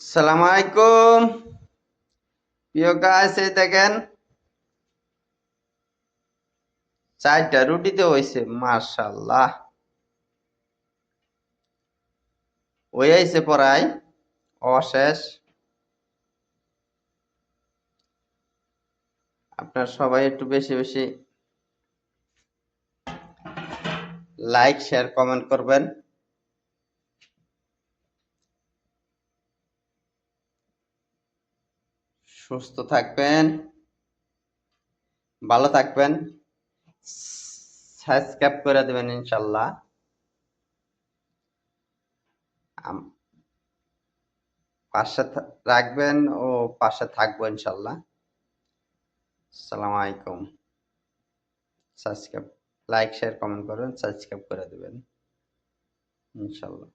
সালাম আলাইকুম। প্রিয় গাইস, এই দেখেন 4টা রুটিতে হয়েছে, মাশাল্লাহ। ওই আইছে পড়াই অশেষ। আপনার সবাই একটু বেশি বেশি লাইক শেয়ার কমেন্ট করবেন। সুস্থ থাকবেন, ভালো থাকবেন, সাবস্ক্রাইব করে দেবেন ইনশাল্লাহ। পাশে রাখবেন ও পাশে থাকবো ইনশাল্লাহ। আসসালামু আলাইকুম। সাবস্ক্রাইব, লাইক শেয়ার কমেন্ট করবেন, সাবস্ক্রাইব করে দেবেন ইনশাল্লাহ।